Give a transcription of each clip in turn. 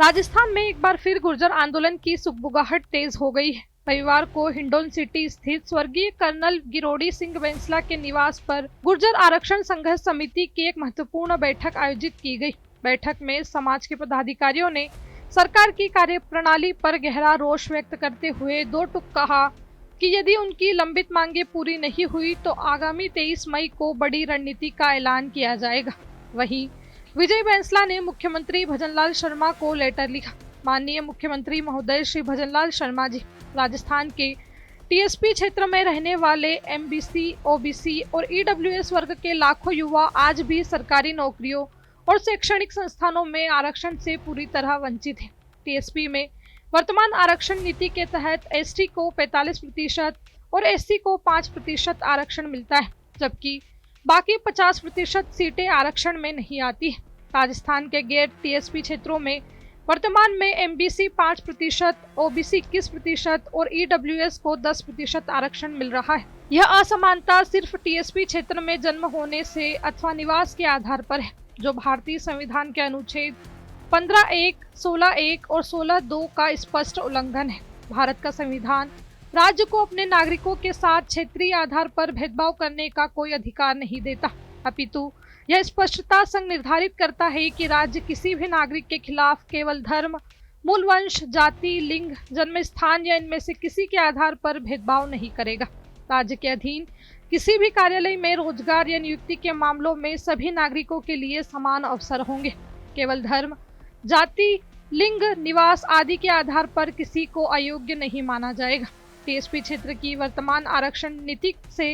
राजस्थान में एक बार फिर गुर्जर आंदोलन की सुगबुगाहट तेज हो गई है। रविवार को हिंडौन सिटी स्थित स्वर्गीय कर्नल गिरोड़ी सिंह बैंसला के निवास पर गुर्जर आरक्षण संघर्ष समिति की एक महत्वपूर्ण बैठक आयोजित की गई। बैठक में समाज के पदाधिकारियों ने सरकार की कार्यप्रणाली पर गहरा रोष व्यक्त करते हुए दो टूक कहा कि यदि उनकी लंबित मांगे पूरी नहीं हुई तो आगामी 23 मई को बड़ी रणनीति का ऐलान किया जाएगा। वहीं विजय बैंसला ने मुख्यमंत्री भजनलाल शर्मा को लेटर लिखा। माननीय मुख्यमंत्री महोदय श्री भजनलाल शर्मा जी, राजस्थान के टीएसपी क्षेत्र में रहने वाले एमबीसी, ओबीसी और ईडब्ल्यूएस वर्ग के लाखों युवा आज भी सरकारी नौकरियों और शैक्षणिक संस्थानों में आरक्षण से पूरी तरह वंचित है। टीएसपी में वर्तमान आरक्षण नीति के तहत एसटी को 45% और एससी को 5% आरक्षण मिलता है, जबकि बाकी 50% सीटें आरक्षण में नहीं आती है। राजस्थान के गैर टीएसपी क्षेत्रों में वर्तमान में एमबीसी 5%, ओबीसी 21% और ईडब्ल्यूएस को 10% आरक्षण मिल रहा है। यह असमानता सिर्फ टीएसपी क्षेत्र में जन्म होने से अथवा निवास के आधार पर है, जो भारतीय संविधान के अनुच्छेद 15(1), 16(1) और 16(2) का स्पष्ट उल्लंघन है। भारत का संविधान राज्य को अपने नागरिकों के साथ क्षेत्रीय आधार पर भेदभाव करने का कोई अधिकार नहीं देता, अपितु यह स्पष्टता संग निर्धारित करता है कि राज्य किसी भी नागरिक के खिलाफ केवल धर्म, मूल वंश, जाति, लिंग, जन्म स्थान या इनमें से किसी के आधार पर भेदभाव नहीं करेगा। राज्य के अधीन किसी भी कार्यालय में रोजगार या नियुक्ति के मामलों में सभी नागरिकों के लिए समान अवसर होंगे। केवल धर्म, जाति, लिंग, निवास आदि के आधार पर किसी को अयोग्य नहीं माना जाएगा। टीएसपी क्षेत्र की वर्तमान आरक्षण नीति से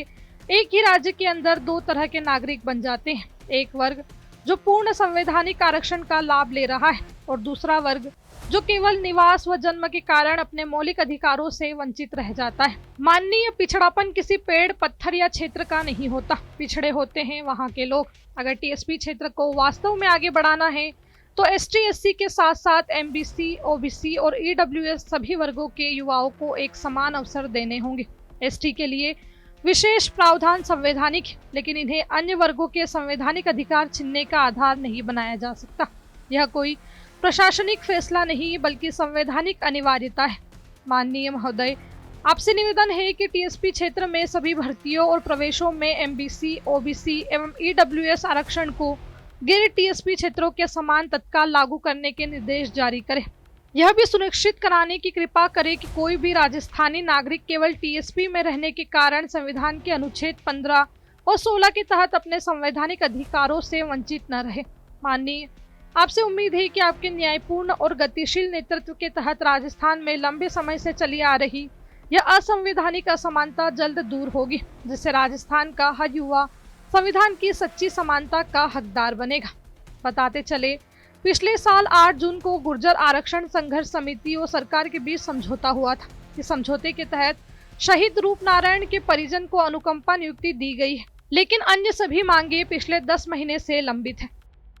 एक ही राज्य के अंदर दो तरह के नागरिक बन जाते हैं। एक वर्ग जो पूर्ण संवैधानिक आरक्षण का लाभ ले रहा है और दूसरा वर्ग जो केवल निवास व जन्म के कारण अपने मौलिक अधिकारों से वंचित रह जाता है। माननीय, पिछड़ापन किसी पेड़, पत्थर या क्षेत्र का नहीं होता, पिछड़े होते हैं वहाँ के लोग। अगर टीएसपी क्षेत्र को वास्तव में आगे बढ़ाना है तो एसटी, एससी के साथ साथ एमबीसी, ओबीसी और ईडब्ल्यूएस सभी वर्गों के युवाओं को एक समान अवसर देने होंगे। एसटी के लिए विशेष प्रावधान संवैधानिक है, लेकिन इन्हें अन्य वर्गों के संवैधानिक अधिकार छीनने का आधार नहीं बनाया जा सकता। यह कोई प्रशासनिक फैसला नहीं बल्कि संवैधानिक अनिवार्यता है। माननीय महोदय, आपसे निवेदन है कि टीएसपी क्षेत्र में सभी भर्तियों और प्रवेशों में एमबीसी, ओबीसी एवं ईडब्ल्यूएस आरक्षण को गैर टीएसपी क्षेत्रों के समान तत्काल लागू करने के निर्देश जारी करें। यह भी सुनिश्चित कराने की कृपा करें कि कोई भी राजस्थानी नागरिक केवल टीएसपी में रहने के कारण संविधान के अनुच्छेद 15 और 16 के तहत अपने संवैधानिक अधिकारों से वंचित न रहे। माननीय, आपसे उम्मीद है कि आपके न्यायपूर्ण और गतिशील नेतृत्व के तहत राजस्थान में लंबे समय से चली आ रही यह असंवैधानिक असमानता जल्द दूर होगी, जिससे राजस्थान का हर युवा संविधान की सच्ची समानता का हकदार बनेगा। बताते चले, पिछले साल 8 जून को गुर्जर आरक्षण संघर्ष समिति और सरकार के बीच समझौता हुआ था। इस समझौते के तहत शहीद रूप नारायण के परिजन को अनुकंपा नियुक्ति दी गई है, लेकिन अन्य सभी मांगे पिछले 10 महीने से लंबित है।